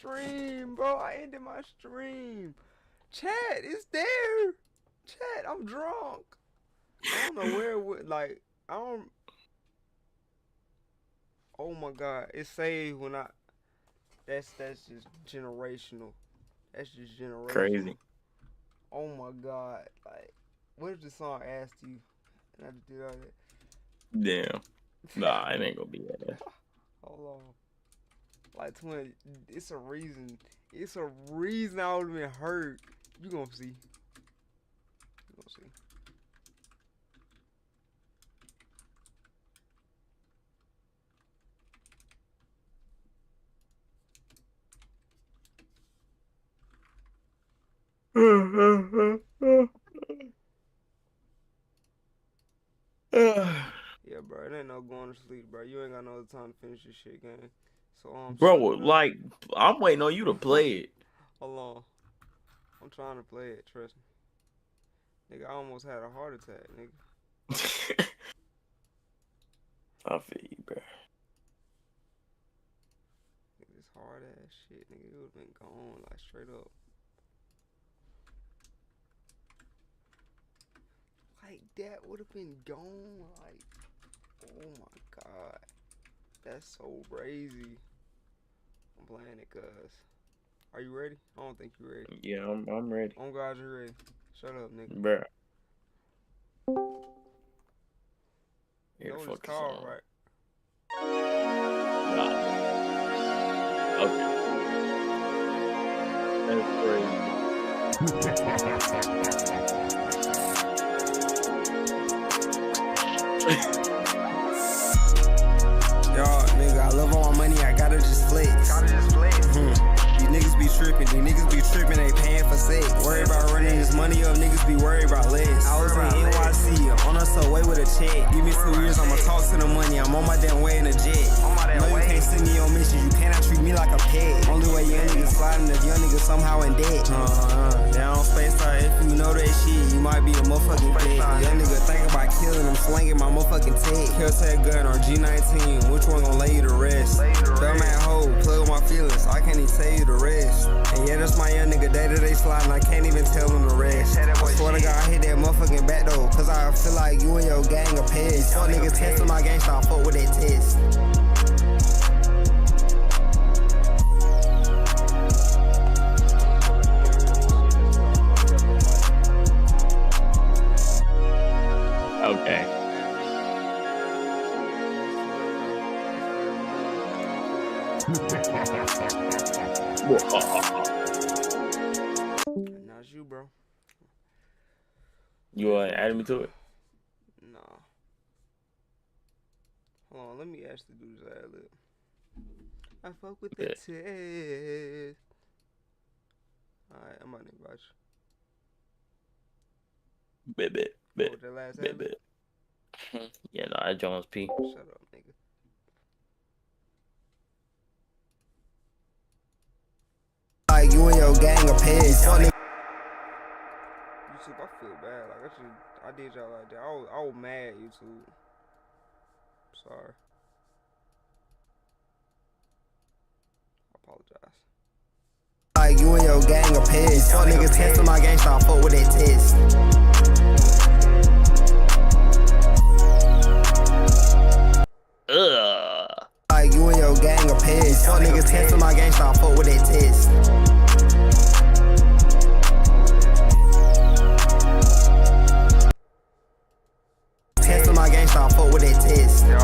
stream, bro. I ended my stream. Chat, it's there. Chat, I'm drunk. I don't know where it would, like, I don't. Oh my god, it saved when I. That's just generational. That's just generational. Crazy. Oh my god, like, what if the song asked you? And I just did all Damn. Nah, it ain't gonna be that. Hold on. Like, twin, it's a reason. It's a reason I would have been hurt. You gonna see. You gonna see. Yeah, bro, it ain't no going to sleep, bro. You ain't got no time to finish this shit, gang. So, Bro, suck it up. like, I'm waiting on you to play it. Hold on. I'm trying to play it, trust me. Nigga, I almost had a heart attack, nigga. I feel you, bro. Nigga, this hard ass shit, nigga, it would've been gone, like, straight up. Like, that would've been gone, like, oh my god. That's so crazy. I'm playing it, cuz. Are you ready? I don't think you ready. Yeah, I'm ready. Oh god, you ready. Shut up, nigga. Bro. You know what it's called, right? Nah. Okay. That's crazy. Yo, nigga, I love all my money, I gotta just flex. These niggas be tripping, they paying for sex. Worry about running this money up, niggas be worried about less. I was in NYC, on a subway with a check. Give me 2 years, I'ma talk to the money, I'm on my damn way in a jet. No, you can't send me on missions, you cannot treat me like a pet. Only way young niggas sliding if young niggas somehow in debt. Down space star, if you know that shit, you might be a motherfucking pet. Young nigga think about killing him, slinging my motherfucking tech. Kill tech gun or G19, which one gon' lay you to rest? Dumb at hoe, plug with my feelings, I can't even tell you the rest. And yeah, that's my young nigga day-to-day sliding, I can't even tell him the rest. I swear to God, I hit that motherfucking back though, cause I feel like you and your gang of pests. Fuck niggas testing my gang, stop fuck with that test. Okay. Now it's you, bro. You adding me to it? Nah. Hold on, let me actually do this ad lib. I fuck with the test. Alright, I'm about to invite you. Bit. What, that last ad lib? Yeah, no, that Jones P. Shut up, nigga. Like you and your gang of pests. YouTube, I feel bad. Like I did y'all like that. I was mad, YouTube. Sorry. I apologize. Like you and your gang of pests. Fuck niggas testing my gang, stop fuck with that test. Like you and your gang of pests. Fuck niggas testing my gang, stop fuck with that test. Testing my gang, stop fuck with that test. Yo,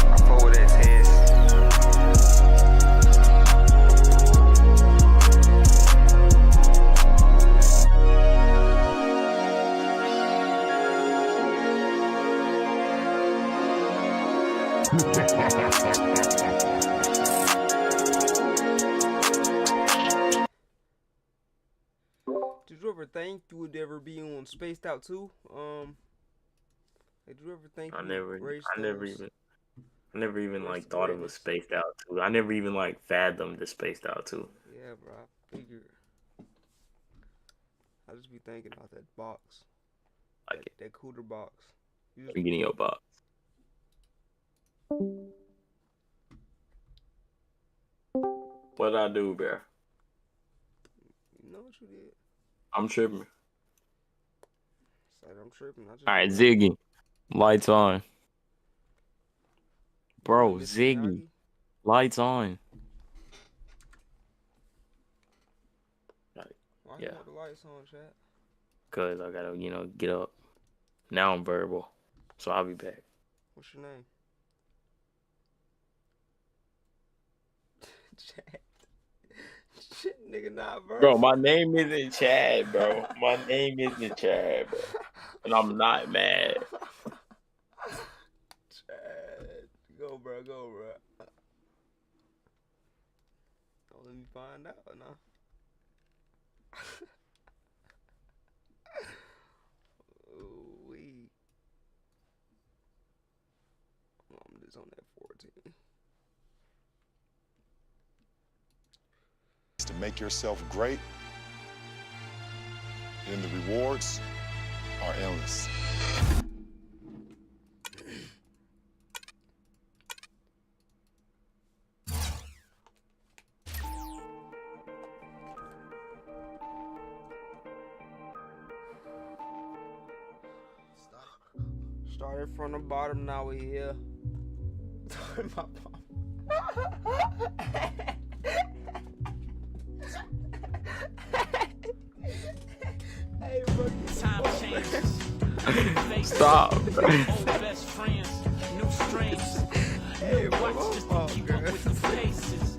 I fuck with that test. Did you ever think you would ever be on Spaced Out too? Did you ever think I you never would race I never even like thought it was Raiders? Spaced Out too. I never even like fathomed the Spaced Out too. Yeah, bro. I figured. I just be thinking about that box, that cooler box. You just I'm getting your box. What I do, bro? You know what you did? I'm tripping. Said I'm tripping. I just All right, Ziggy. Lights on. Bro, Mr. Ziggy. Miyagi? Lights on. Why Yeah. you want the lights on, chat? Cause I gotta, get up. Now I'm verbal. So I'll be back. What's your name? Chat. Shit, nigga, not verbal. Bro, my name isn't Chad, bro. My name isn't Chad, bro. And I'm not mad. Chad. Go, bro. Go, bro. Don't let me find out, nah. Ooh-wee. I'm just on that 14. To make yourself great, then the rewards are endless. Started from the bottom, now we here. My mom. Hey, bro. Time changes. Stop. Old best friends, new strangers. Hey, bro. Watch just to keep up with the paces.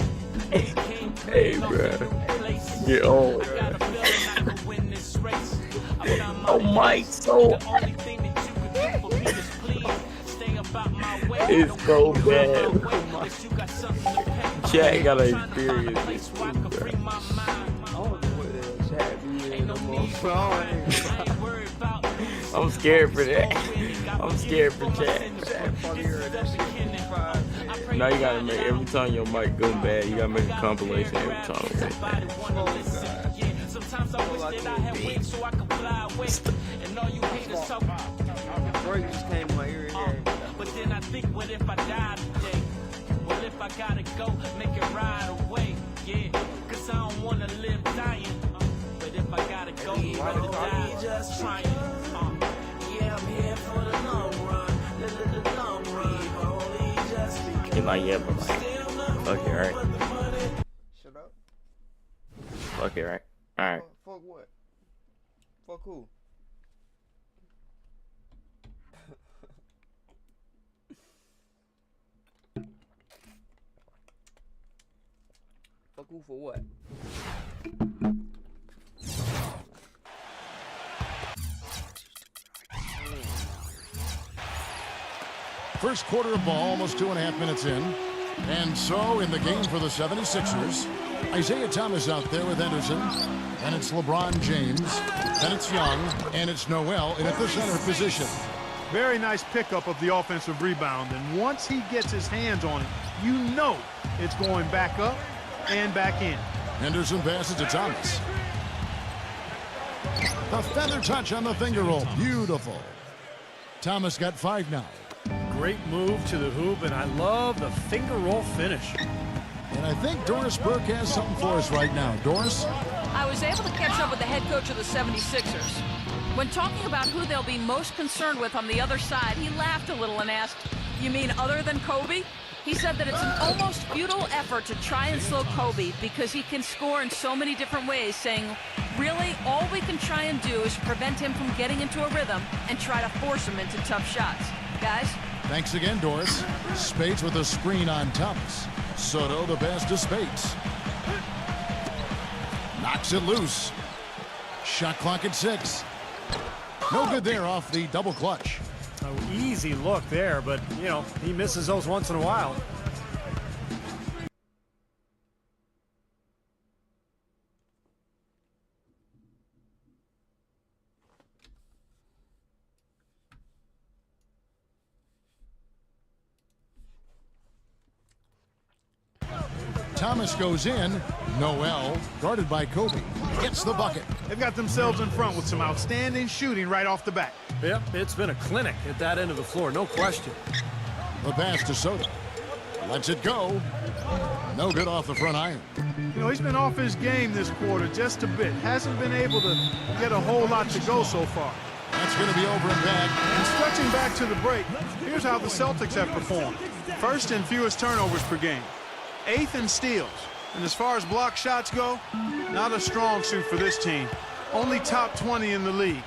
Educate, Hey, moving bro. off to new places. Get on. I got a feeling I could win this race. I found my Oh, Mike, place. so- The only thing that you could do for me is please stay about my way. It's so bad. If you got something to pay. Chad gotta Trying to find a experience place this where I too, can bro. free my mind. I don't know what the hell chat be in Ain't no no more. need for Bro, I crying. ain't- I ain't worried about losing. I'm scared for that. I'm scared for Chad. Chat probably heard that shit 55 minutes. Now you gotta make, every time your mic go bad, you gotta make a compilation every time. Sometimes I wish that I had wings so I could fly away. And all you haters talk Drake just came in my ear again. but then I think, what if I die today? Well, if I gotta go, make it right away. Yeah, cause I don't wanna live dying. But if I gotta go, rather die just trying. Yeah, I'm here for the long run. The long run. Only just because. You're like, yeah, but like, fuck it, right? Shut up. Fuck it, right? Alright. Fuck what? Fuck who? Fuck who for what? First quarter of ball, almost 2.5 minutes in. And so, in the game for the 76ers, Isaiah Thomas out there with Henderson. And it's LeBron James. And it's Young. And it's Noel in at the center position. Very nice pickup of the offensive rebound. And once he gets his hands on it, you know it's going back up and back in. Henderson passes to Thomas. A feather touch on the finger roll. Beautiful. Thomas got 5 now. Great move to the hoop, and I love the finger roll finish. And I think Doris Burke has something for us right now. Doris? I was able to catch up with the head coach of the 76ers. When talking about who they'll be most concerned with on the other side, he laughed a little and asked, "You mean other than Kobe?" He said that it's an almost futile effort to try and slow Kobe because he can score in so many different ways, saying, really, all we can try and do is prevent him from getting into a rhythm and try to force him into tough shots. Guys? Thanks again, Doris. Spates with a screen on Thomas. Soto the pass to Spates. Knocks it loose. Shot clock at 6. No good there off the double clutch. Oh, easy look there, but, you know, he misses those once in a while. Thomas goes in. Noel, guarded by Kobe, gets the bucket. They've got themselves in front with some outstanding shooting right off the bat. Yep, it's been a clinic at that end of the floor, no question. The pass to Soto. Lets it go. No good off the front iron. You know, he's been off his game this quarter just a bit. Hasn't been able to get a whole lot to go so far. That's going to be over and back. And stretching back to the break, here's how the Celtics have performed. First in fewest turnovers per game. 8th in steals. And as far as block shots go, not a strong suit for this team. Only top 20 in the league.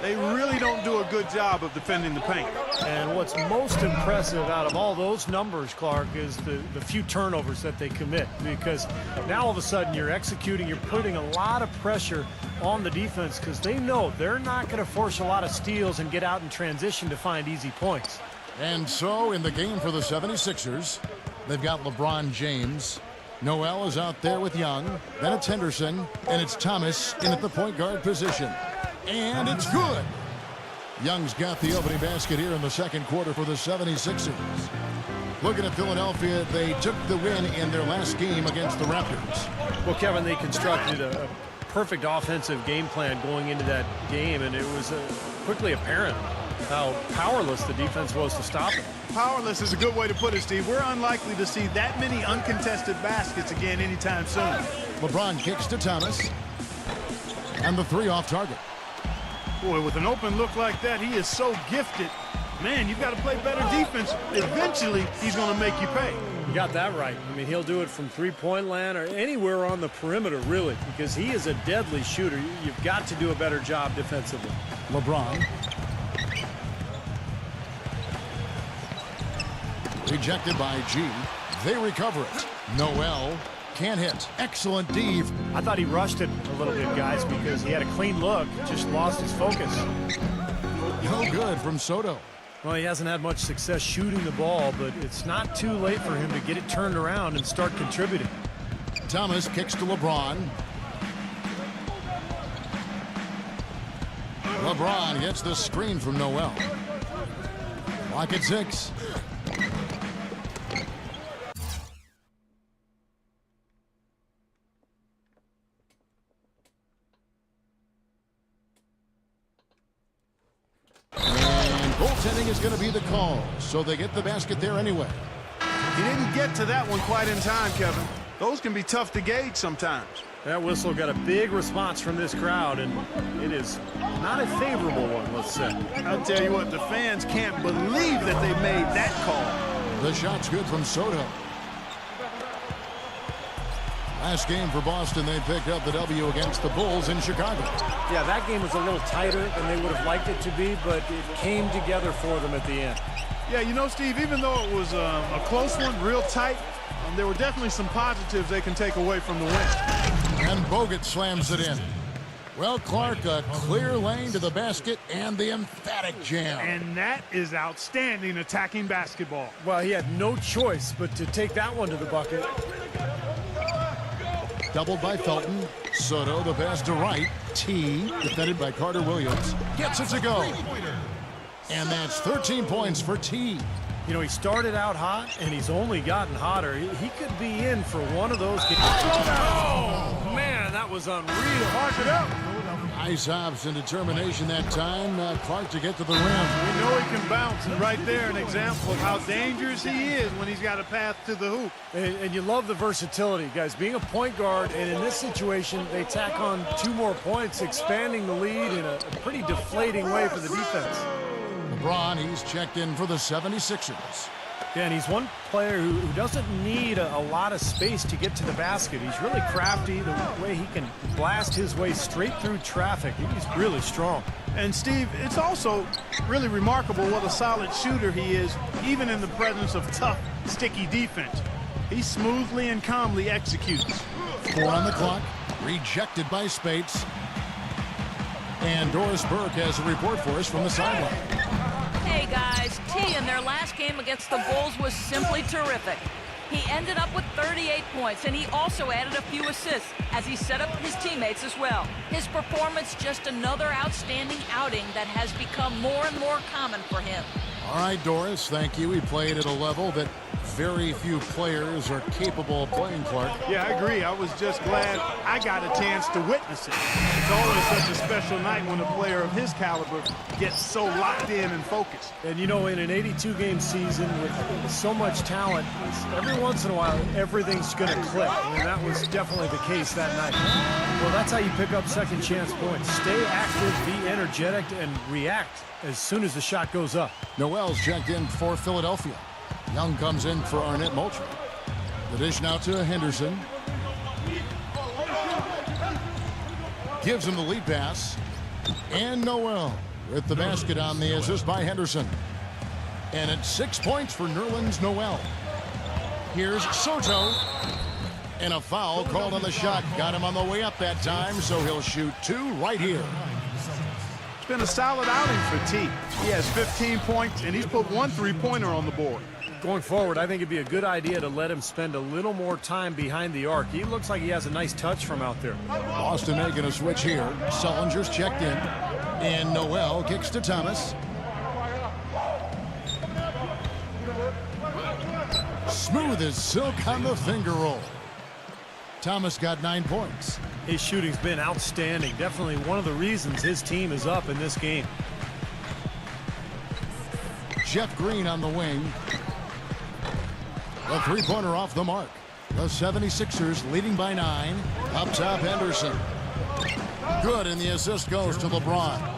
They really don't do a good job of defending the paint. And what's most impressive out of all those numbers, Clark, is the few turnovers that they commit. Because now all of a sudden you're executing, you're putting a lot of pressure on the defense because they know they're not going to force a lot of steals and get out in transition to find easy points. And so in the game for the 76ers, they've got LeBron James. Noel is out there with Young. Then it's Henderson. And it's Thomas in at the point guard position. And it's good. Young's got the opening basket here in the second quarter for the 76ers. Looking at Philadelphia, they took the win in their last game against the Raptors. Well, Kevin, they constructed a perfect offensive game plan going into that game, and it was quickly apparent how powerless the defense was to stop it. Powerless is a good way to put it, Steve. We're unlikely to see that many uncontested baskets again anytime soon. LeBron kicks to Thomas. And the three off target. Boy, with an open look like that, he is so gifted. Man, you've got to play better defense. Eventually, he's going to make you pay. You got that right. I mean, he'll do it from three-point land or anywhere on the perimeter, really, because he is a deadly shooter. You've got to do a better job defensively. LeBron. Rejected by G. They recover it. Noel can't hit. Excellent D. I thought he rushed it a little bit, guys, because he had a clean look, just lost his focus. No good from Soto. Well, he hasn't had much success shooting the ball, but it's not too late for him to get it turned around and start contributing. Thomas kicks to LeBron. LeBron gets the screen from Noel. Lock at 6. Goaltending is going to be the call, so they get the basket there anyway. He didn't get to that one quite in time, Kevin. Those can be tough to gauge sometimes. That whistle got a big response from this crowd, and it is not a favorable one, let's say. I'll tell you what, the fans can't believe that they made that call. The shot's good from Soto. Last game for Boston, they picked up the W against the Bulls in Chicago. Yeah, that game was a little tighter than they would have liked it to be, but it came together for them at the end. Yeah, you know, Steve, even though it was a close one, real tight, there were definitely some positives they can take away from the win. And Bogut slams it in. Well, Clark, a clear lane to the basket and the emphatic jam. And that is outstanding attacking basketball. Well, he had no choice but to take that one to the bucket. Doubled by Felton. Soto, the pass to Wright. T, defended by Carter Williams. Gets it to go. And that's 13 points for T. You know, he started out hot, and he's only gotten hotter. He could be in for one of those games. Oh, man, that was unreal. Mark it up. Nice hops and determination that time. Clark to get to the rim. We know he can bounce, and right there an example of how dangerous he is when he's got a path to the hoop. And you love the versatility, guys. Being a point guard, and in this situation, they tack on 2 more points, expanding the lead in a pretty deflating way for the defense. LeBron, he's checked in for the 76ers. Yeah, and he's one player who doesn't need a lot of space to get to the basket. He's really crafty, the way he can blast his way straight through traffic. He's really strong. And, Steve, it's also really remarkable what a solid shooter he is, even in the presence of tough, sticky defense. He smoothly and calmly executes. 4 on the clock. Rejected by Spates. And Doris Burke has a report for us from the sideline. Hey guys, T in their last game against the Bulls was simply terrific. He ended up with 38 points, and he also added a few assists as he set up his teammates as well. His performance just another outstanding outing that has become more and more common for him. All right, Doris, thank you. He played at a level that very few players are capable of playing, Clark. Yeah, I agree. I was just glad I got a chance to witness it. It's always such a special night when a player of his caliber gets so locked in and focused. And, you know, in an 82-game season with so much talent, every once in a while, everything's going to click. And that was definitely the case that night. Well, that's how you pick up second chance points. Stay active, be energetic, and react as soon as the shot goes up. Noel's checked in for Philadelphia. Young comes in for Arnett Moultrie. The dish now to Henderson. Gives him the lead pass. And Noel with the basket on the assist by Henderson. And it's 6 points for Nerlens Noel. Here's Soto. And a foul called on the shot. Got him on the way up that time, so he'll shoot 2 right here. It's been a solid outing for T. He has 15 points, and he's put 1 3-pointer on the board. Going forward, I think it'd be a good idea to let him spend a little more time behind the arc. He looks like he has a nice touch from out there. Boston making a switch here. Sullinger's checked in. And Noel kicks to Thomas. Smooth as silk on the finger roll. Thomas got 9 points. His shooting's been outstanding. Definitely one of the reasons his team is up in this game. Jeff Green on the wing. A 3-pointer off the mark. The 76ers leading by 9. Up top, Henderson. Good, and the assist goes to LeBron.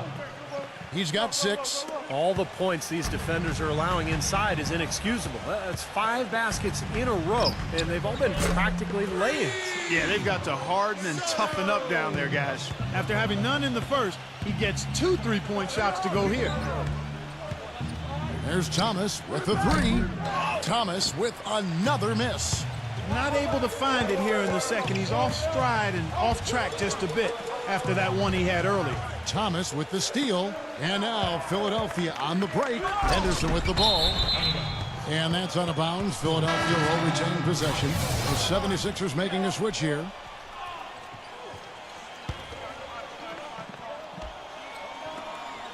He's got 6. All the points these defenders are allowing inside is inexcusable. That's 5 baskets in a row, and they've all been practically lay-ins. Yeah, they've got to harden and toughen up down there, guys. After having none in the first, he gets 2 3-point shots to go here. There's Thomas with the 3. Thomas with another miss. Not able to find it here in the second. He's off stride and off track just a bit after that one he had earlier. Thomas with the steal. And now Philadelphia on the break. Henderson with the ball. And that's out of bounds. Philadelphia will retain possession. The 76ers making a switch here.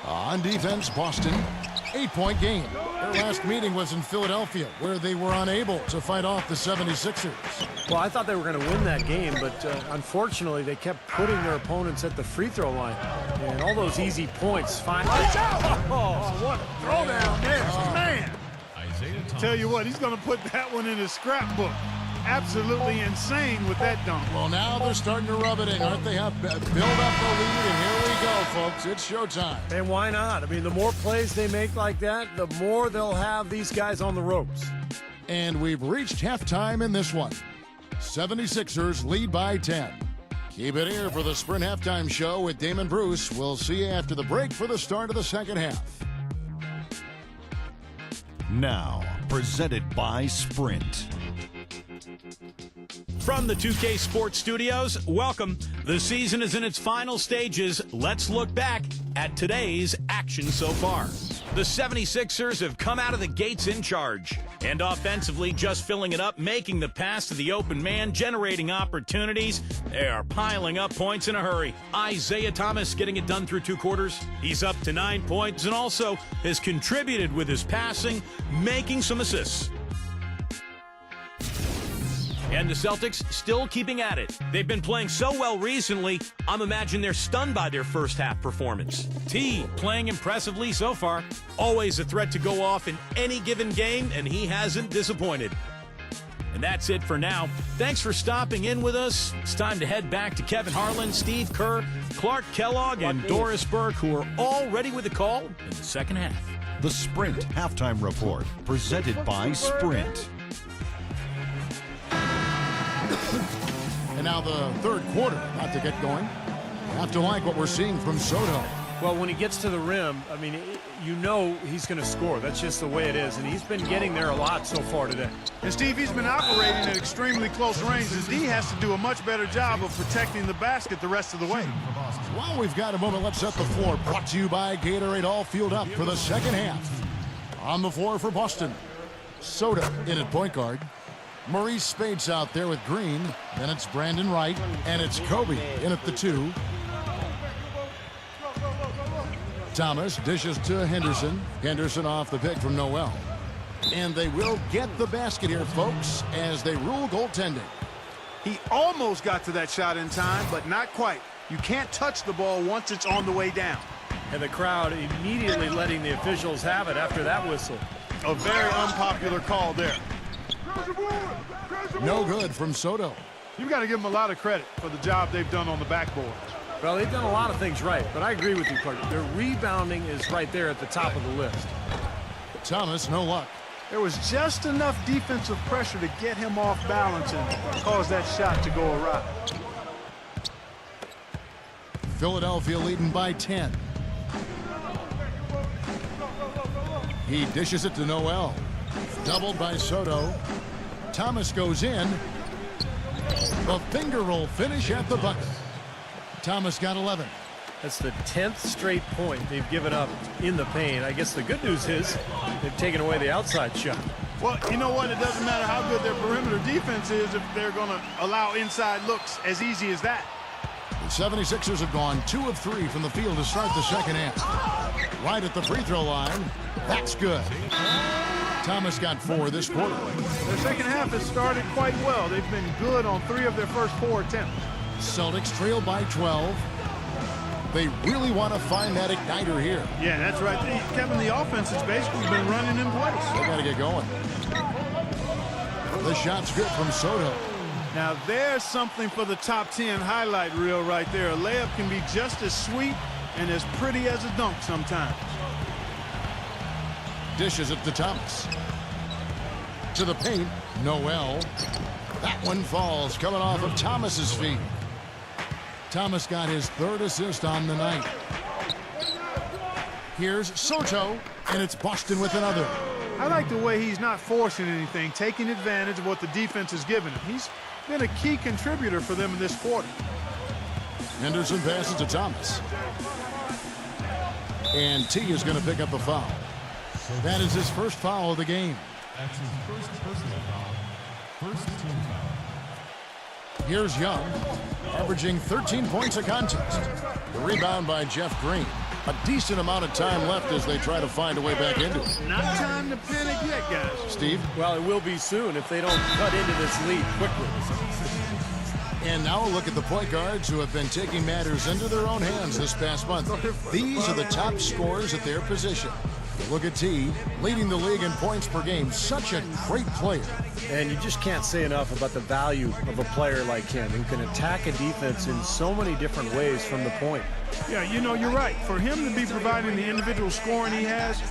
On defense, Boston. 8-point game. Their last meeting was in Philadelphia, where they were unable to fight off the 76ers. Well, I thought they were going to win that game, but unfortunately, they kept putting their opponents at the free throw line. And all those easy points. What a throwdown there, man. Tell you what, he's going to put that one in his scrapbook. Absolutely insane with that dunk. Well, now they're starting to rub it in, aren't they? Have build up the lead, and here we go, folks. It's showtime. And why not? I mean, the more plays they make like that, the more they'll have these guys on the ropes. And we've reached halftime in this one. 76ers lead by 10. Keep it here for the Sprint Halftime Show with Damon Bruce. We'll see you after the break for the start of the second half. Now, presented by Sprint. From the 2K Sports Studios, welcome. The season is in its final stages. Let's look back at today's action so far. The 76ers have come out of the gates in charge. And offensively, just filling it up, making the pass to the open man, generating opportunities. They are piling up points in a hurry. Isaiah Thomas getting it done through 2 quarters. He's up to 9 points and also has contributed with his passing, making some assists. And the Celtics still keeping at it. They've been playing so well recently, I'm imagining they're stunned by their first half performance. T playing impressively so far. Always a threat to go off in any given game, and he hasn't disappointed. And that's it for now. Thanks for stopping in with us. It's time to head back to Kevin Harlan, Steve Kerr, Clark Kellogg, and Doris Burke, who are all ready with a call in the second half. The Sprint Halftime Report, presented by Sprint. And now the third quarter about to get going. Have to like what we're seeing from Soto. Well, when he gets to the rim, I mean, you know he's going to score. That's just the way it is. And he's been getting there a lot so far today. And Steve, he's been operating at extremely close range as D has to do a much better job of protecting the basket the rest of the way. While we've got a moment, let's set the floor. Brought to you by Gatorade, all fueled up for the second half. On the floor for Boston. Soto in at point guard. Maurice Spates out there with Green. Then it's Brandon Wright. And it's Kobe in at the 2. Thomas dishes to Henderson. Henderson off the pick from Noel. And they will get the basket here, folks, as they rule goaltending. He almost got to that shot in time, but not quite. You can't touch the ball once it's on the way down. And the crowd immediately letting the officials have it after that whistle. A very unpopular call there. No good from Soto. You've got to give them a lot of credit for the job they've done on the backboards. Well, they've done a lot of things right, but I agree with you, Clark. Their rebounding is right there at the top of the list. Thomas, no luck. There was just enough defensive pressure to get him off balance and cause that shot to go awry. Philadelphia leading by 10. He dishes it to Noel. Doubled by Soto. Thomas goes in. The finger roll finish at the bucket. Thomas got 11. That's the 10th straight point they've given up in the paint. I guess the good news is they've taken away the outside shot. Well, you know what? It doesn't matter how good their perimeter defense is if they're going to allow inside looks as easy as that. The 76ers have gone 2 of 3 from the field to start the second half. Right at the free throw line. That's good. Thomas got 4 this quarter. Their second half has started quite well. They've been good on 3 of their first 4 attempts. Celtics trail by 12. They really want to find that igniter here. Yeah, that's right. Kevin, the offense has basically been running in place. They got to get going. The shot's good from Soto. Now there's something for the top 10 highlight reel right there. A layup can be just as sweet and as pretty as a dunk sometimes. Dishes it to Thomas. To the paint, Noel. That one falls, coming off of Thomas's feet. Thomas got his 3rd assist on the night. Here's Soto, and it's Boston with another. I like the way he's not forcing anything, taking advantage of what the defense has given him. He's been a key contributor for them in this quarter. Henderson passes to Thomas. And T is going to pick up the foul. That is his first foul of the game. That's his first personal foul. First team foul. Here's Young, averaging 13 points a contest. The rebound by Jeff Green. A decent amount of time left as they try to find a way back into it. Not time to panic yet, guys. Steve? Well, it will be soon if they don't cut into this lead quickly. And now a look at the point guards who have been taking matters into their own hands this past month. These are the top scorers at their position. Look at T, leading the league in points per game. Such a great player. And you just can't say enough about the value of a player like him who can attack a defense in so many different ways from the point. Yeah, you know, you're right. For him to be providing the individual scoring he has,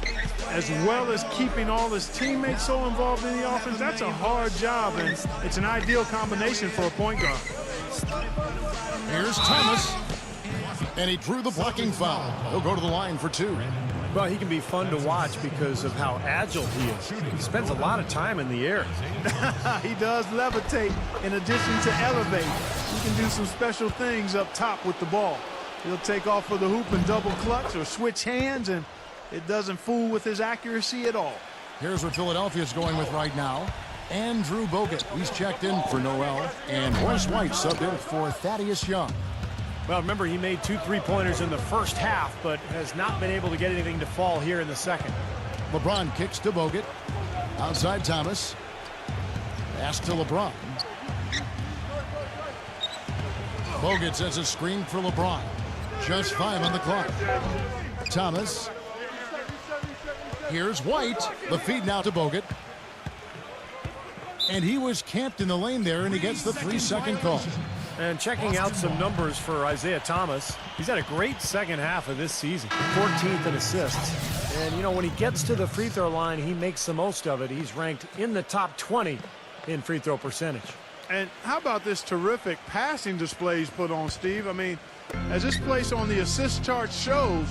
as well as keeping all his teammates so involved in the offense, that's a hard job, and it's an ideal combination for a point guard. Here's Thomas, and he drew the blocking foul. He'll go to the line for 2. Well, he can be fun to watch because of how agile he is. He spends a lot of time in the air. He does levitate in addition to elevate. He can do some special things up top with the ball. He'll take off for the hoop and double clutch or switch hands, and it doesn't fool with his accuracy at all. Here's what Philadelphia's going with right now. Andrew Bogut. He's checked in for Noel. And Horace White subbed in for Thaddeus Young. Well, remember, he made 2 3-pointers in the first half, but has not been able to get anything to fall here in the second. LeBron kicks to Bogut. Outside Thomas. Pass to LeBron. Bogut sets a screen for LeBron. Just 5 on the clock. Thomas. Here's White. The feed now to Bogut. And he was camped in the lane there, and he gets the 3-second call. And checking out some numbers for Isaiah Thomas, he's had a great second half of this season. 14th in assists. And, you know, when he gets to the free throw line, he makes the most of it. He's ranked in the top 20 in free throw percentage. And how about this terrific passing display he's put on, Steve? I mean, as this place on the assist chart shows,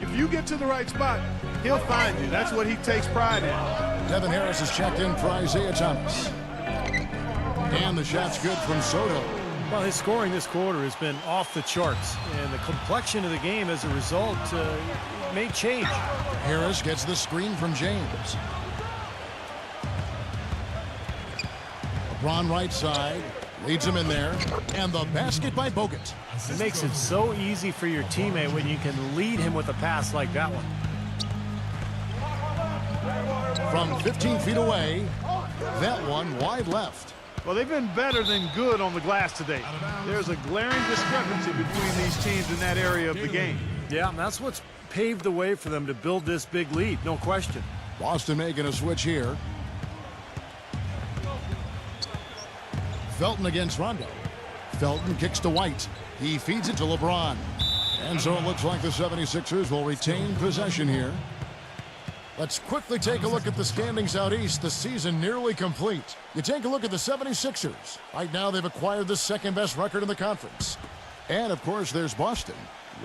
if you get to the right spot, he'll find you. That's what he takes pride in. Devin Harris has checked in for Isaiah Thomas. And the shot's good from Soto. Well, his scoring this quarter has been off the charts, and the complexion of the game as a result may change. Harris gets the screen from James. LeBron right side, leads him in there, and the basket by Bogut. It makes it so easy for your teammate when you can lead him with a pass like that one. from 15 feet away. That one wide left. Well, they've been better than good on the glass today. There's a glaring discrepancy between these teams in that area of the game. Yeah, and that's what's paved the way for them to build this big lead, no question. Boston making a switch here. Felton against Rondo. Felton kicks to White. He feeds it to LeBron. And so it looks like the 76ers will retain possession here. Let's quickly take a look at the standings out east. The season nearly complete. You take a look at the 76ers. Right now they've acquired the second best record in the conference. And of course there's Boston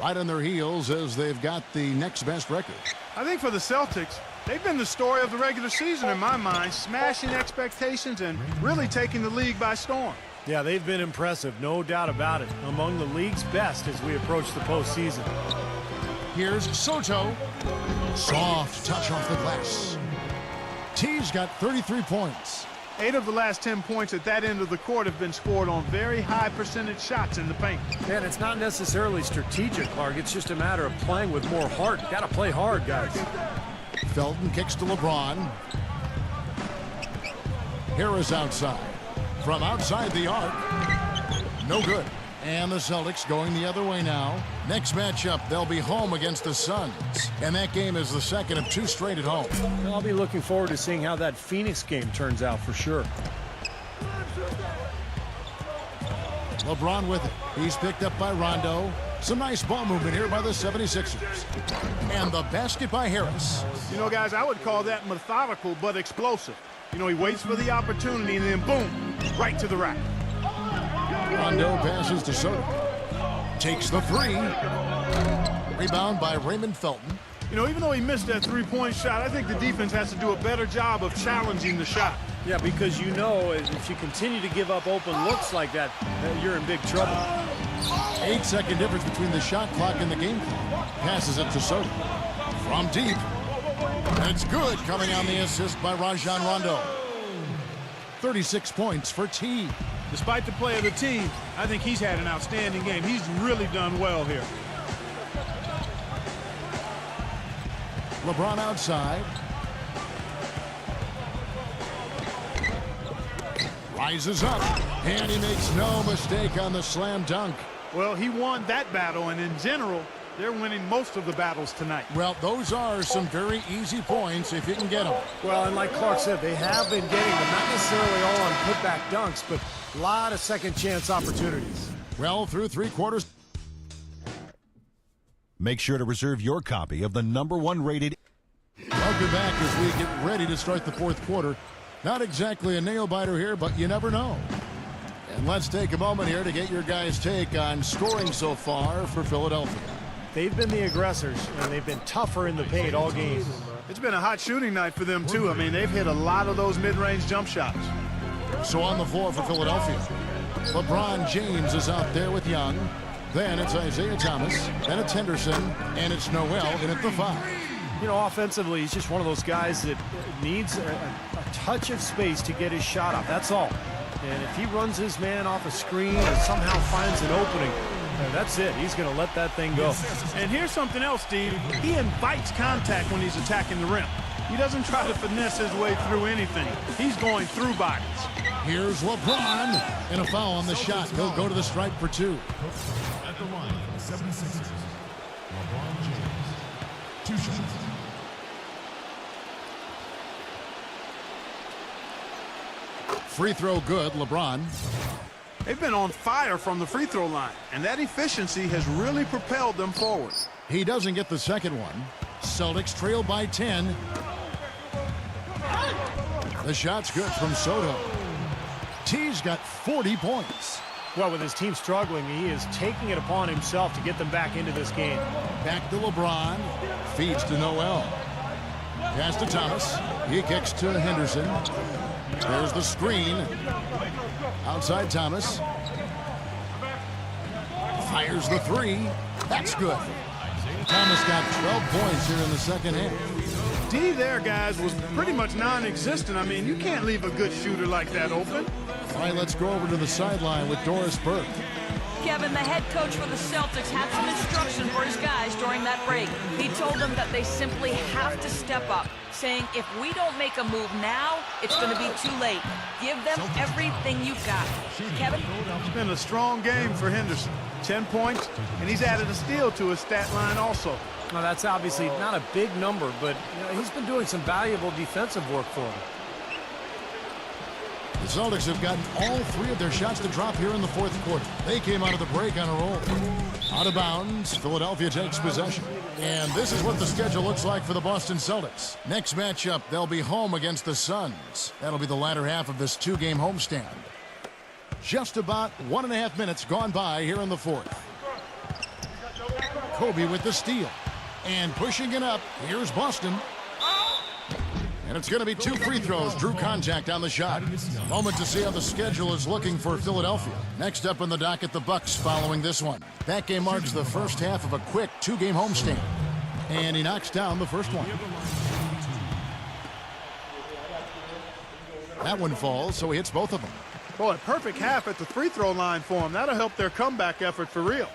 right on their heels as they've got the next best record. I think for the Celtics, they've been the story of the regular season in my mind, smashing expectations and really taking the league by storm. Yeah, they've been impressive, no doubt about it. Among the league's best as we approach the postseason. Here's Soto. Soft touch off the glass. T's got 33 points. 8 of the last 10 points at that end of the court have been scored on very high percentage shots in the paint. And it's not necessarily strategic, Clark. It's just a matter of playing with more heart. Got to play hard, guys. Felton kicks to LeBron. Harris outside. From outside the arc. No good. And the Celtics going the other way now. Next matchup, they'll be home against the Suns. And that game is the second of 2 straight at home. I'll be looking forward to seeing how that Phoenix game turns out for sure. LeBron with it. He's picked up by Rondo. Some nice ball movement here by the 76ers. And the basket by Harris. You know, guys, I would call that methodical but explosive. You know, he waits for the opportunity and then boom, right to the rack. Rondo passes to Soto. Takes the 3. Rebound by Raymond Felton. You know, even though he missed that three-point shot, I think the defense has to do a better job of challenging the shot. Yeah, because you know if you continue to give up open looks like that, you're in big trouble. 8-second difference between the shot clock and the game clock. Passes it to Soto. From deep. That's good, coming on the assist by Rajon Rondo. 36 points for T. Despite the play of the team, I think he's had an outstanding game. He's really done well here. LeBron outside. Rises up, and he makes no mistake on the slam dunk. Well, he won that battle, and in general, they're winning most of the battles tonight. Well, those are some very easy points if you can get them. Well, and like Clark said, they have been getting them, not necessarily all on putback dunks, but a lot of second chance opportunities. Well, through 3 quarters. Make sure to reserve your copy of the #1 rated. Welcome back as we get ready to start the 4th quarter. Not exactly a nail-biter here, but you never know. And let's take a moment here to get your guys' take on scoring so far for Philadelphia. They've been the aggressors, and they've been tougher in the paint all game. It's been a hot shooting night for them, too. I mean, they've hit a lot of those mid-range jump shots. So on the floor for Philadelphia, LeBron James is out there with Young. Then it's Isaiah Thomas. Then it's Henderson. And it's Noel in at the 5. You know, offensively, he's just one of those guys that needs a touch of space to get his shot up. That's all. And if he runs his man off a screen or somehow finds an opening, that's it. He's going to let that thing go. And here's something else, Steve. He invites contact when he's attacking the rim. He doesn't try to finesse his way through anything. He's going through bodies. Here's LeBron. And a foul on the shot. He'll go to the stripe for 2. At the line for the 76ers, LeBron James. 2 shots. Free throw good, LeBron. They've been on fire from the free throw line, and that efficiency has really propelled them forward. He doesn't get the second one. Celtics trail by 10. The shot's good from Soto. T's got 40 points. Well, with his team struggling, he is taking it upon himself to get them back into this game. Back to LeBron. Feeds to Noel. Pass to Thomas. He kicks to Henderson. There's the screen. Outside Thomas. Fires the 3. That's good. Thomas got 12 points here in the second half. D there, guys, was pretty much non-existent. I mean, you can't leave a good shooter like that open. All right, let's go over to the sideline with Doris Burke. Kevin, the head coach for the Celtics, had some instruction for his guys during that break. He told them that they simply have to step up, saying if we don't make a move now, it's going to be too late. Give them everything you've got. Kevin? It's been a strong game for Henderson. 10 points, and he's added a steal to his stat line also. Now, that's obviously not a big number, but he's been doing some valuable defensive work for them. The Celtics have gotten all 3 of their shots to drop here in the fourth quarter. They came out of the break on a roll. Out of bounds, Philadelphia takes possession. And this is what the schedule looks like for the Boston Celtics. Next matchup, they'll be home against the Suns. That'll be the latter half of this 2-game homestand. Just about 1.5 minutes gone by here in the fourth. Kobe with the steal. And pushing it up, here's Boston. And it's going to be 2 free throws. Drew contact on the shot. Moment to see how the schedule is looking for Philadelphia. Next up on the docket, the Bucks following this one. That game marks the first half of a quick 2-game homestand. And he knocks down the first one. That one falls, so he hits both of them. Boy, perfect half at the free throw line for him. That'll help their comeback effort for real.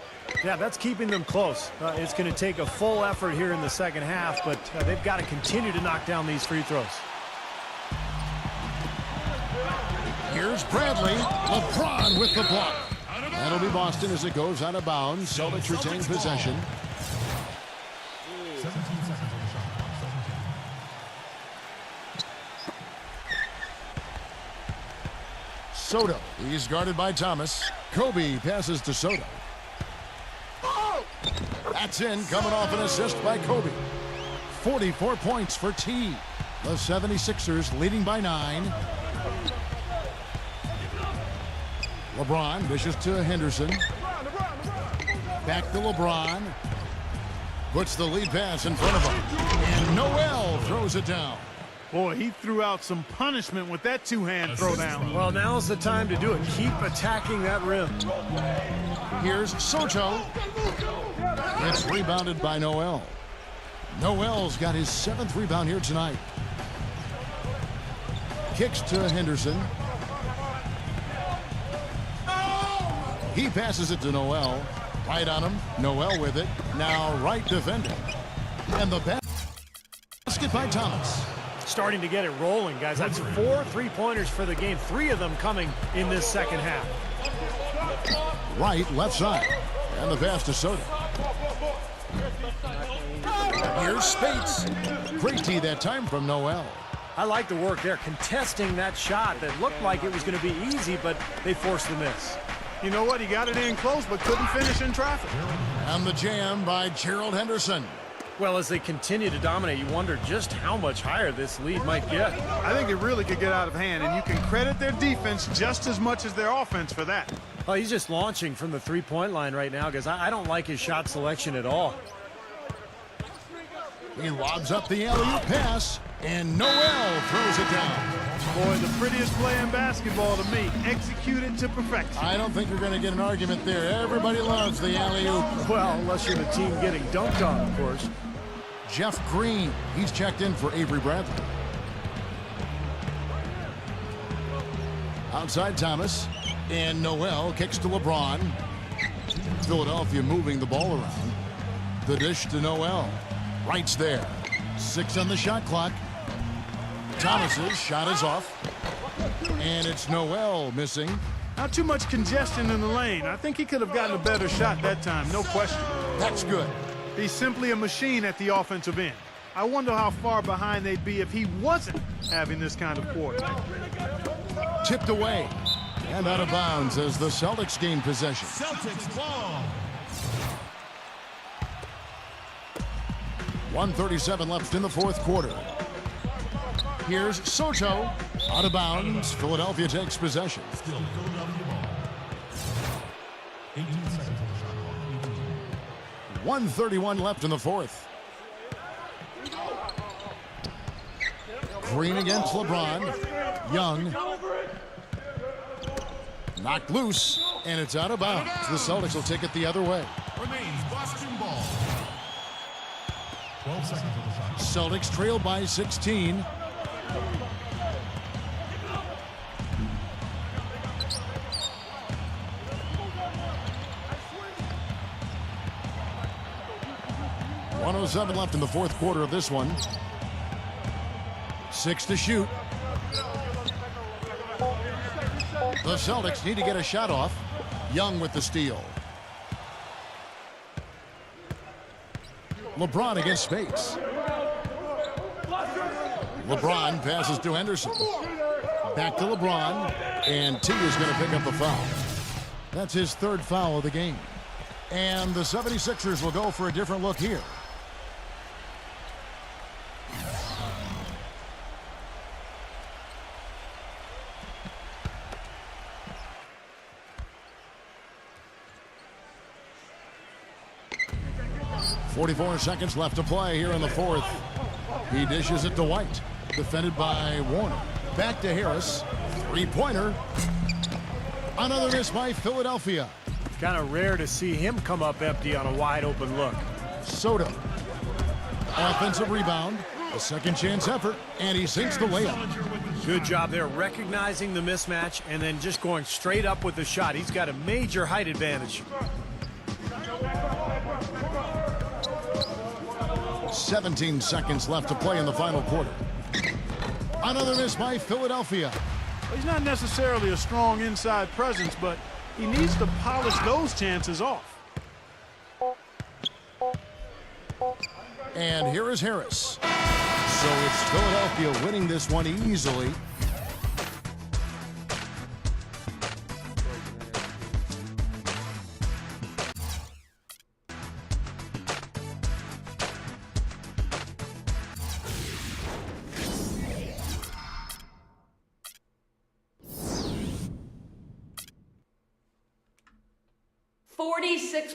Yeah, that's keeping them close. It's going to take a full effort here in the second half, but they've got to continue to knock down these free throws. Here's Bradley. LeBron with the block. That'll be Boston as it goes out of bounds. Celtics retain possession. 17 seconds on the shot clock. 17 seconds. Soto. He's guarded by Thomas. Kobe passes to Soto. That's in, coming off an assist by Kobe. 44 points for T. The 76ers leading by 9. LeBron dishes to Henderson. Back to LeBron. Puts the lead pass in front of him. And Noel throws it down. Boy, he threw out some punishment with that 2-hand throwdown. Well, now's the time to do it. Keep attacking that rim. Here's Soto. It's rebounded by Noel. Noel's got his 7th rebound here tonight. Kicks to Henderson. He passes it to Noel. Right on him. Noel with it. Now right defending. And the basket by Thomas. Starting to get it rolling, guys. That's 4 3-pointers for the game. 3 of them coming in this second half. Right, left side. And the pass to Soto. Here's Spates. Great tee that time from Noel. I like the work there, contesting that shot that looked like it was going to be easy, but they forced the miss. You know what? He got it in close, but couldn't finish in traffic. And the jam by Gerald Henderson. Well, as they continue to dominate, you wonder just how much higher this lead might get. I think it really could get out of hand, and you can credit their defense just as much as their offense for that. Well, he's just launching from the 3-point line right now, because I don't like his shot selection at all. He lobs up the alley-oop pass, and Noel throws it down. Boy, the prettiest play in basketball to me. Executed to perfection. I don't think you're going to get an argument there. Everybody loves the alley-oop. Well, unless you're the team getting dunked on, of course. Jeff Green, he's checked in for Avery Bradley. Outside Thomas, and Noel kicks to LeBron. Philadelphia moving the ball around. The dish to Noel. Right's there. 6 on the shot clock. Thomas's shot is off. And it's Noel missing. Not too much congestion in the lane. I think he could have gotten a better shot that time, no question. That's good. He's simply a machine at the offensive end. I wonder how far behind they'd be if he wasn't having this kind of quarter. Tipped away. And out of bounds as the Celtics gain possession. Celtics ball. 1:37 left in the fourth quarter. Here's Soto. Out of bounds. Philadelphia takes possession. Still Philadelphia ball. 18 seconds on the shot clock. 18. 1:31 left in the fourth. Green against LeBron. Young. Knocked loose, and it's out of bounds. The Celtics will take it the other way. Remains Boston ball. 12 seconds on the shot clock. Celtics trail by 16. 1:07 left in the fourth quarter of this one. 6 to shoot. The Celtics need to get a shot off. Young with the steal. LeBron against Spates. LeBron passes to Henderson. Back to LeBron. And T is going to pick up the foul. That's his third foul of the game. And the 76ers will go for a different look here. .44 seconds left to play here in the fourth. He dishes it to White. Defended by Warner. Back to Harris. Three-pointer. Another miss by Philadelphia. Kind of rare to see him come up empty on a wide-open look. Soto. Offensive rebound. A second chance effort. And he sinks the layup. Good job there recognizing the mismatch and then just going straight up with the shot. He's got a major height advantage. 17 seconds left to play in the final quarter. Another miss by Philadelphia. He's not necessarily a strong inside presence, but he needs to polish those chances off. And here is Harris. So it's Philadelphia winning this one easily.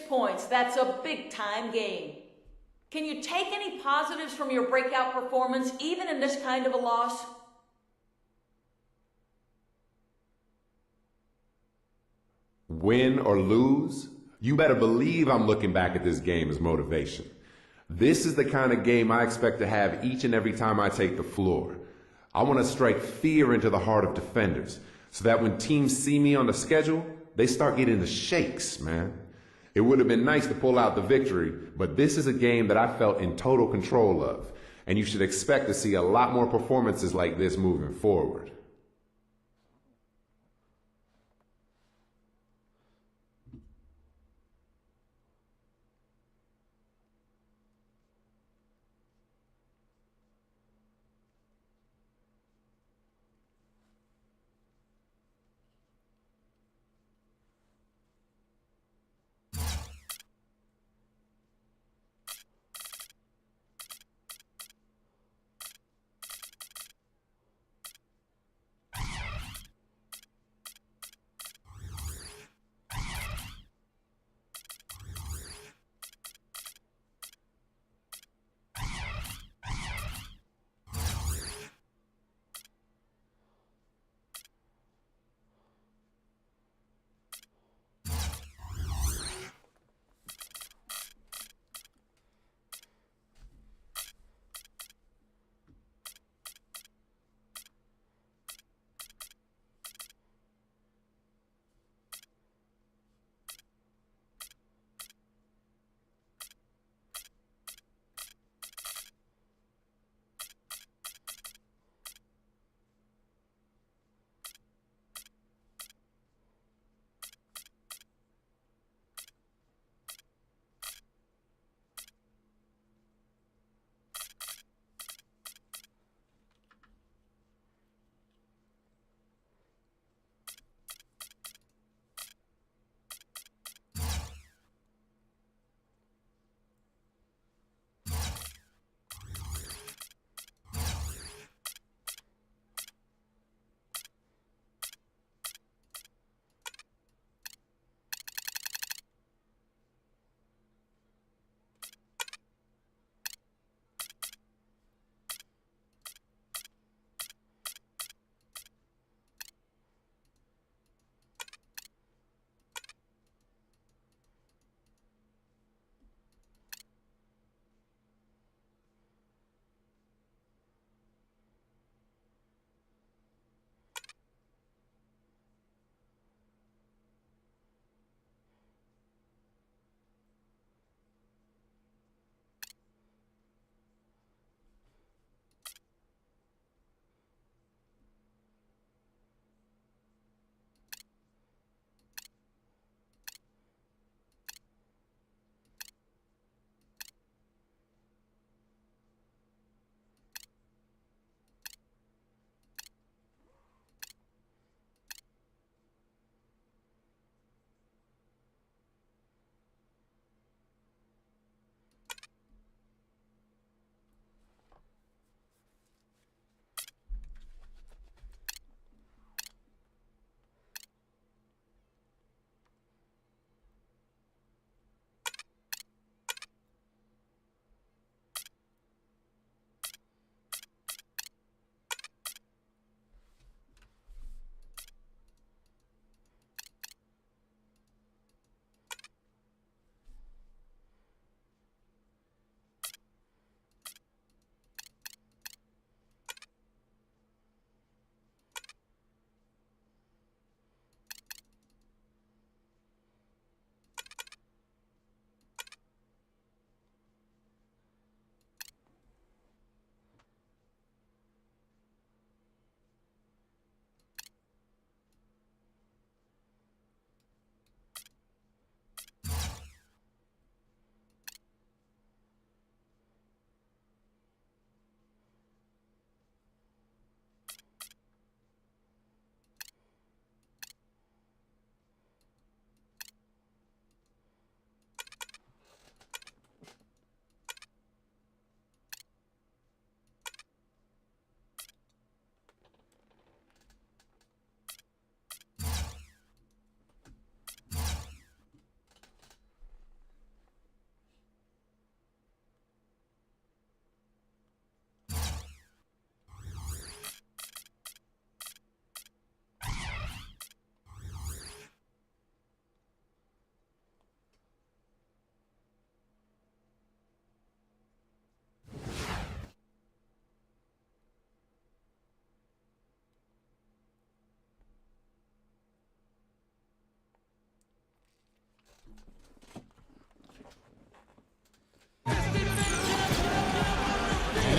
Points. That's a big-time game. Can you take any positives from your breakout performance, even in this kind of a loss? Win or lose, you better believe I'm looking back at this game as motivation. This is the kind of game I expect to have each and every time I take the floor. I want to strike fear into the heart of defenders so that when teams see me on the schedule, they start getting the shakes, man. It would have been nice to pull out the victory, but this is a game that I felt in total control of, and you should expect to see a lot more performances like this moving forward.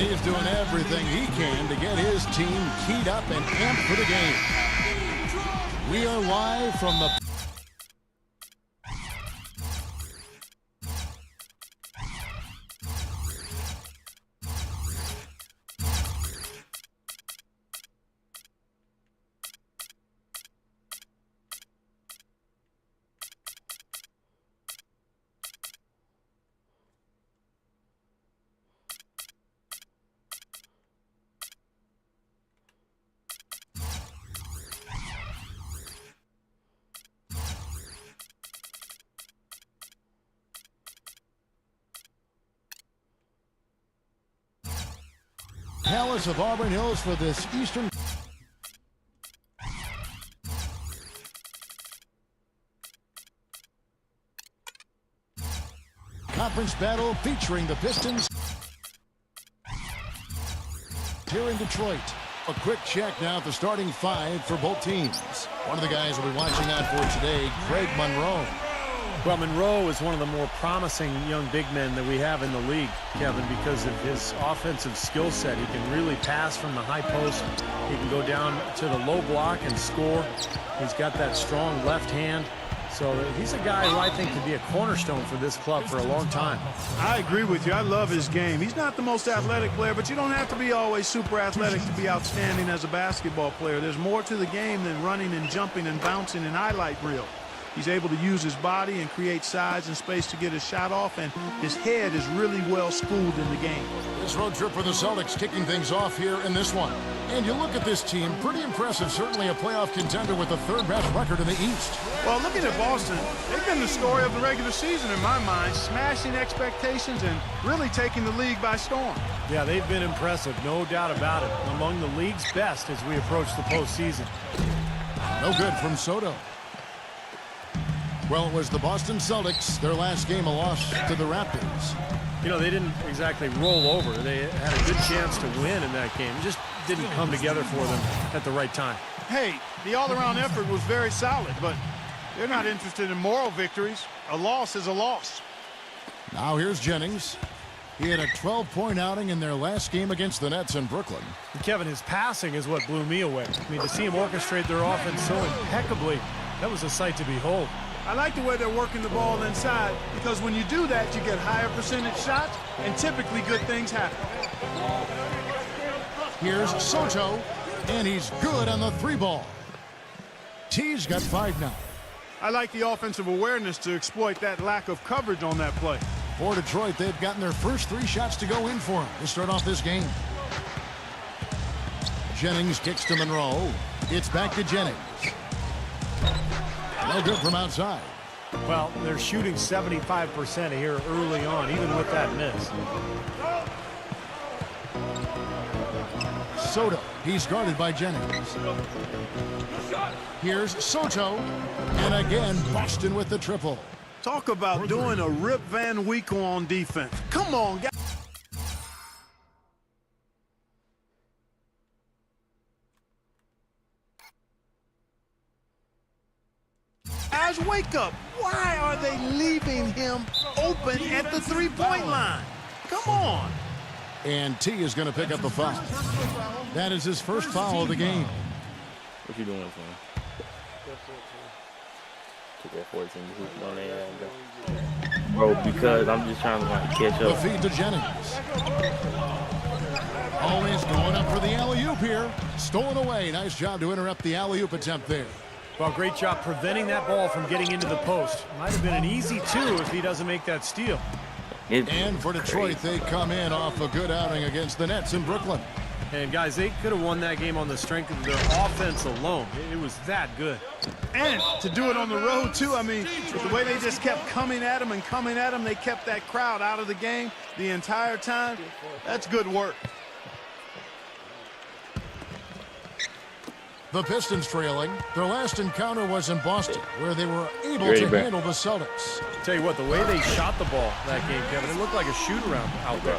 And he's doing everything he can to get his team keyed up and amped for the game. We are live from the... Palace of Auburn Hills for this Eastern Conference battle featuring the Pistons here in Detroit. A quick check now at the starting five for both teams. One of the guys we'll be watching out for today, Greg Monroe. Well, Monroe is one of the more promising young big men that we have in the league, Kevin, because of his offensive skill set. He can really pass from the high post. He can go down to the low block and score. He's got that strong left hand. So he's a guy who I think could be a cornerstone for this club for a long time. I agree with you. I love his game. He's not the most athletic player, but you don't have to be always super athletic to be outstanding as a basketball player. There's more to the game than running and jumping and bouncing and highlight reel. He's able to use his body and create size and space to get his shot off, and his head is really well schooled in the game. This road trip for the Celtics kicking things off here in this one. And you look at this team, pretty impressive. Certainly a playoff contender with the third-best record in the East. Well, looking at Boston, they've been the story of the regular season in my mind, smashing expectations and really taking the league by storm. Yeah, they've been impressive, no doubt about it. Among the league's best as we approach the postseason. No good from Soto. Well, it was the Boston Celtics, their last game, a loss to the Raptors. You know, they didn't exactly roll over. They had a good chance to win in that game. It just didn't come together for them at the right time. Hey, the all-around effort was very solid, but they're not interested in moral victories. A loss is a loss. Now here's Jennings. He had a 12-point outing in their last game against the Nets in Brooklyn. And Kevin, his passing is what blew me away. I mean, to see him orchestrate their offense so impeccably, that was a sight to behold. I like the way they're working the ball inside, because when you do that, you get higher percentage shots, and typically good things happen. Here's Soto, and he's good on the three ball. T's got 5 now. I like the offensive awareness to exploit that lack of coverage on that play. For Detroit, they've gotten their first 3 shots to go in for him to start off this game. Jennings kicks to Monroe. It's back to Jennings. No good from outside. Well, they're shooting 75% here early on, even with that miss. Soto, he's guarded by Jennings. Here's Soto, and again, Boston with the triple. Talk about doing a Rip Van Winkle on defense. Come on, guys. Guys, wake up. Why are they leaving him open at the three-point line? Come on. And T is going to pick up the foul. That is his first foul of the game. What you doing, son? Took that 14 on there, bro, because I'm just trying to like catch up. The feed to Jennings. Always going up for the alley-oop here. Stolen away. Nice job to interrupt the alley-oop attempt there. Well, great job preventing that ball from getting into the post. Might have been an easy 2 if he doesn't make that steal. And for Detroit, they come in off a good outing against the Nets in Brooklyn. And guys, they could have won that game on the strength of their offense alone. It was that good. And to do it on the road, too. I mean, with the way they just kept coming at them and coming at them, they kept that crowd out of the game the entire time. That's good work. The Pistons trailing. Their last encounter was in Boston, where they were able to handle the Celtics. Tell you what, the way they shot the ball that game, Kevin, it looked like a shoot-around out there.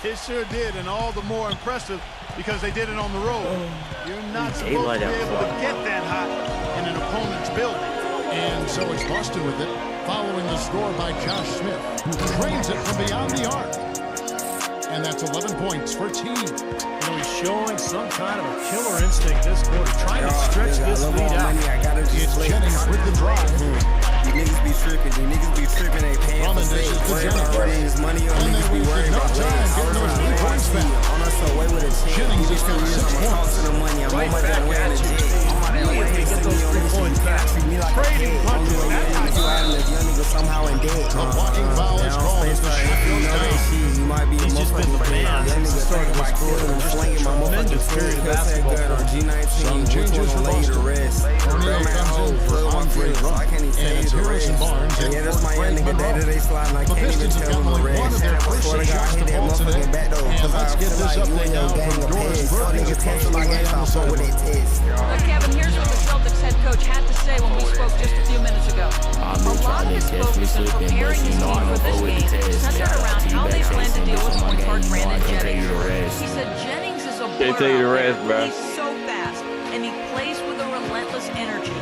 It sure did, and all the more impressive because they did it on the road. You're not supposed to be able to get that hot in an opponent's building. And so it's Boston with it, following the score by Josh Smith, who trains it from beyond the arc. And that's 11 points for T. He's showing some kind of a killer instinct this quarter, trying to stretch this lead out. It's Jennings with the drive. You niggas be tripping. You niggas be tripping. They paying for Drummond dishes sake. to Worry about Jennings. running his money up. And Niggas then be we worried no about time legs. getting those 3 points back. On us away with a check. Jennings You is be got serious. 6 I'm points. tossing the money. I'm on my gun wearing a jet. Get those 3 points back. Treat me like a Trading kid. punches. Only way you niggas had this young nigga somehow in debt. The blocking foul is called as the shot goes down. You might be He's just been the man since the start of this quarter. Just a tremendous period of basketball. Some changes for Boston. O'Neal comes in for Andre Drummond. And it's Harrison Barnes in Yeah, for that's my young Frank nigga Monroe. day-to-day sliding. I The can't even Pistons have tell him got to only one of rest. their Swear first to 6 God, shots hit to that fall today. motherfucking back door. And let's get this update now from Doris Burgess across the way on the sideline. Kevin, here's what the Celtics head coach had to say when we spoke just a few minutes ago. A lot of his focus in preparing his team for this game centered around how they plan to deal with point guard Brandon Jennings. He said Jennings is a Can't tell you the rest, bro. He's so fast, and he plays with a relentless energy.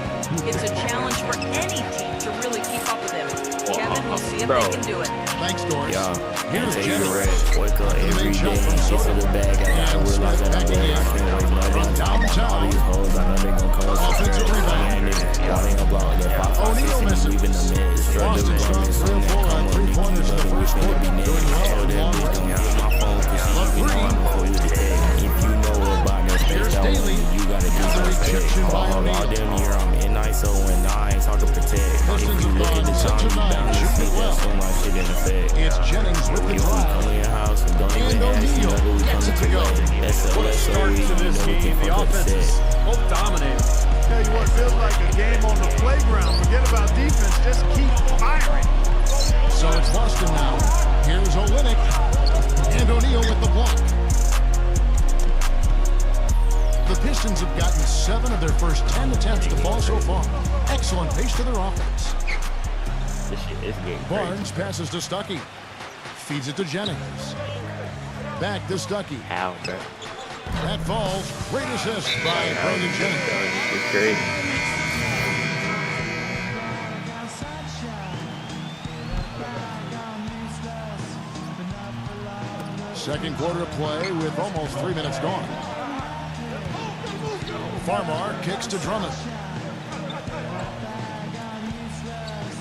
It's a challenge for any team to really keep up with him. Kevin, we'll see if Bro. they can do it. Thanks, Doris. Yeah, Here's take the Jennings. rest. Wake up The every main day shot and from get to Soto. the bag. I gotta And realize Smith that I'm backing good. I in. can't waste nothing. From All downtown. these hoes, I know they gon' cause some Offensive stress. rebound. Man, nigga, why they gon' block that 5, 5, 6, O'Neal and misses. leaving the mid. Straight Boston to shot the 3 of 4 on 3-pointers in the first quarter. Doing well Told that along bitch with don't hit my phone cause she Love even three. know before you detect. If you know about that space Here's down Daly. you gotta do It's a some rejection by all O'Neal. damn year I'm in ISO and I ain't talking protect. If Pistons you have look at the gone time, 6 of you 9, bound to shooting see it well. that so much shit in effect. It's Jennings with the If we drive. come in your house and don't even And ask, you O'Neal know we gets coming it to to go. play. That's What a start to this game. The offense is both dominating. Tell you what, feels like a game on the playground. Forget about defense, just keep firing. So it's Boston now. Here's Olynyk. And O'Neal with the block. The Pistons have gotten 7 of their first 10 attempts to fall so far. Excellent pace to their offense. This shit is getting crazy. Barnes passes to Stuckey. Feeds it to Jennings. Back to Stuckey. How, bro? That falls. Great assist by Brandon Jennings. It's crazy. Second quarter play with almost 3 minutes gone. Farmar kicks to Drummond.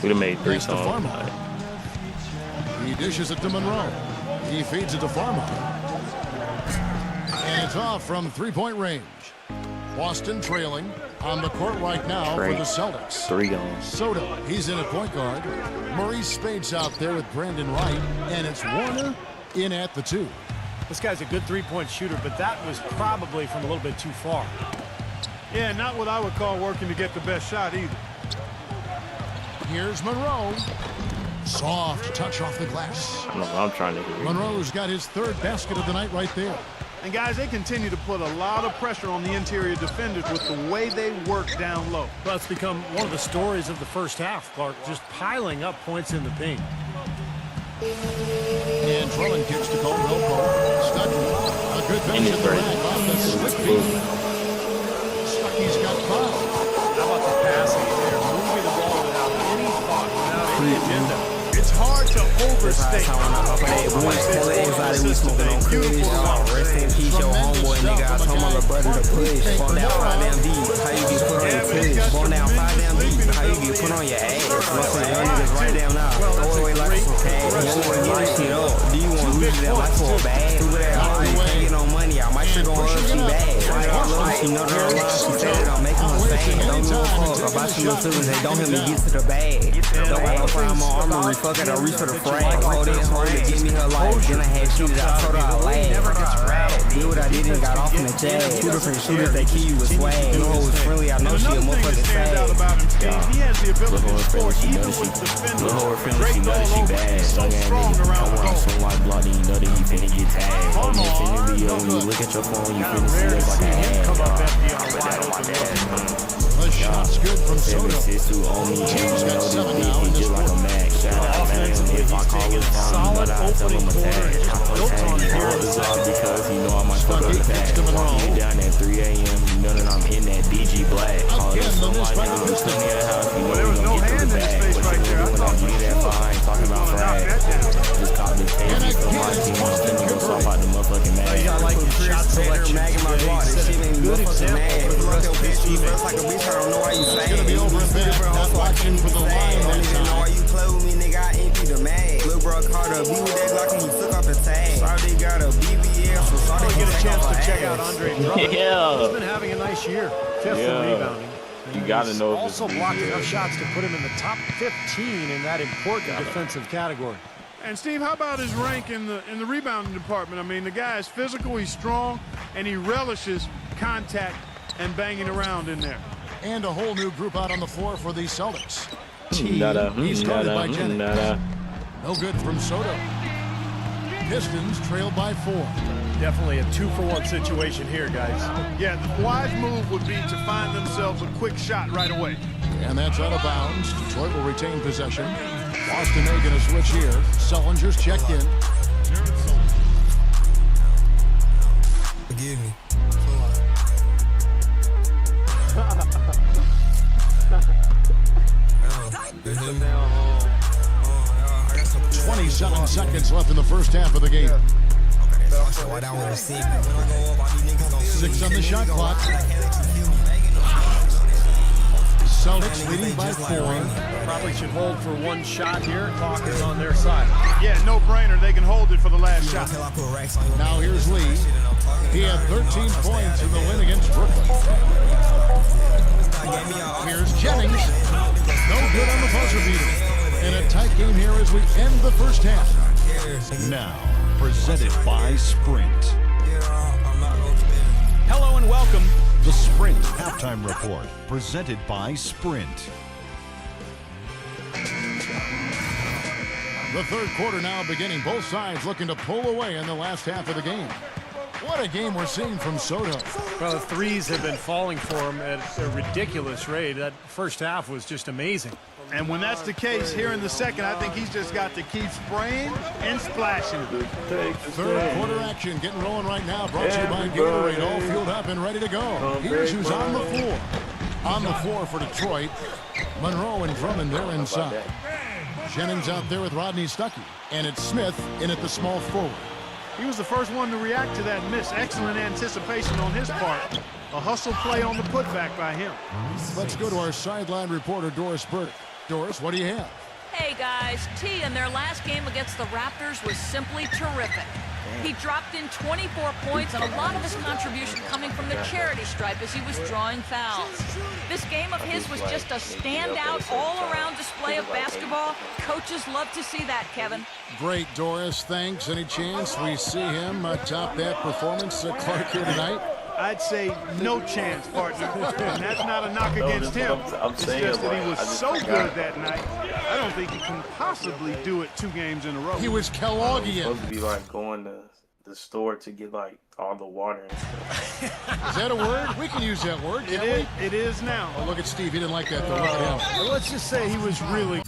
We'd have made 3 Pass to songs. Farmar. He dishes it to Monroe. He feeds it to Farmar. And it's off from 3-point range. Boston trailing on the court right now for the Celtics. 3 gone. Soto, he's in at point guard. Maurice Spade's out there with Brandon Wright. And it's Warner in at the 2. This guy's a good 3-point shooter, but that was probably from a little bit too far. Yeah, not what I would call working to get the best shot either. Here's Monroe. Soft touch off the glass. I don't know what I'm trying to do. Monroe's got his 3rd basket of the night right there. And guys, they continue to put a lot of pressure on the interior defenders with the way they work down low. Well, it's become one of the stories of the first half, Clark, just piling up points in the paint. And Drummond kicks to Caldwell Pope. Stuckey, a good finish at the rack off the slick feed. Stuckey's got 5. How about the passing there? Moving the ball without any thought, without any agenda. It's hard to overstate. Rest in peace, your homeboy, nigga. I told my little brother to push. Phone down 5 damn deep. How you get put on your push? Phone down 5 damn deep. How you get put on your ass? Listen, young niggas right down now. Throw it away like some cash. You want to get this shit up. Do you want to lose that like for a bag? Do that all you can't get no money out. My shit gon' up, she bad. I love she know the line. She said it, I'm making her sad. Don't give a fuck about you little feelings. They don't help me get to the bag. Don't want to find my armory. Fuck it, I reach for the frag. Hold in, hold it, give me her life. Then I had cheated, I told her I laughed. Did what I did and got off in the jag. 2 different shooters, they kill you with swag. You hoe was friendly, I know she a motherfucking Stand out fag. about him, Steve. He has the ability to score even Little with defenders. hoe feeling Great she know that she ball over. bad. He's so Young ass strong nigga around come the around goal. some like bloody, you know that you finna get tagged. Oh, you finna be on, you look at your phone, you finna see us like an ad. Come up empty on a wide open look. The shot's good from Soto. Who owe me, James got 7 this now in bitch, this just like a quarter. Mac. Shout out, man. If I call his phone, but I tell him a tag. I put tag in all his off because he know I might fuck up the tag. Walking down at 3 a.m., you know that I'm hitting that DG Black. Call Again, his the phone miss right by now, the I'm Pistons. plenty of house, you know There we was no gon' get hand through in the his bag. face What right you there. I gonna do when I thought give you that fine? Talking about knock frag. that down. Just caught this tape from my team, I'm finna go swap in for the line that Don't even know why time. you play with me, nigga. I empty the mag. Lil' bro caught a beat with that Glock and he took off the tag. Shawty got a BBL, so Shawty Get a can chance take to off check her out ass. Andre Drummond. Yeah. He's been having a nice year. 5th in rebounding. You got to know if Also it's blocked enough shots to put him in the top 15 in that important defensive category. And Steve, how about his rank in the rebounding department? I mean, the guy is physical, he's strong, and he relishes contact and banging around in there. And a whole new group out on the floor for the Celtics. Nada, He started by Jennings. nada. No good from Soto. Pistons trailed by 4. Definitely a 2-for-1 situation here, guys. Yeah, the wise move would be to find themselves a quick shot right away. And that's out of bounds. Detroit will retain possession. Boston making a switch here. Sullinger's checked in. Forgive me. 27 seconds left in the first half of the game. 6 on the shot clock. Celtics leading by 4. Probably should hold for one shot here. Clock is on their side. Yeah, no brainer. They can hold it for the last shot. Now here's Lee. He had 13 points in the win against Brooklyn. Here's Jennings. No good on the buzzer beater. In a tight game here as we end the first half. Now, presented by Sprint. Hello and welcome. The Sprint Halftime Report, presented by Sprint. The third quarter now beginning. Both sides looking to pull away in the last half of the game. What a game we're seeing from Soto. Well, the threes have been falling for him at a ridiculous rate. That first half was just amazing. And when that's the case here in the second, I think he's just got to keep spraying and splashing. Third quarter action getting rolling right now. Brought to you by Gatorade. All fueled up and ready to go. Here's who's on the floor. On the floor for Detroit. Monroe and Drummond, they're inside. Jennings out there with Rodney Stuckey. And it's Smith in at the small forward. He was the first one to react to that miss. Excellent anticipation on his part. A hustle play on the putback by him. Let's go to our sideline reporter, Doris Burdick. Doris, what do you have? Hey guys, T in their last game against the Raptors was simply terrific. He dropped in 24 points and a lot of his contribution coming from the charity stripe as he was drawing fouls. This game of his was just a standout all-around display of basketball. Coaches love to see that, Kevin. Great, Doris. Thanks. Any chance we see him top that performance at Clark here tonight? I'd say no chance, partner. And that's not a knock against him. It's just that he was so good that night. I don't think he can possibly do it 2 games in a row. He was Kelloggian. Supposed to be like going to the store to get like all the water and stuff. Is that a word? We can use that word, can't we? It is now. Oh, look at Steve. He didn't like that, though. Look at him. Let's just say he was really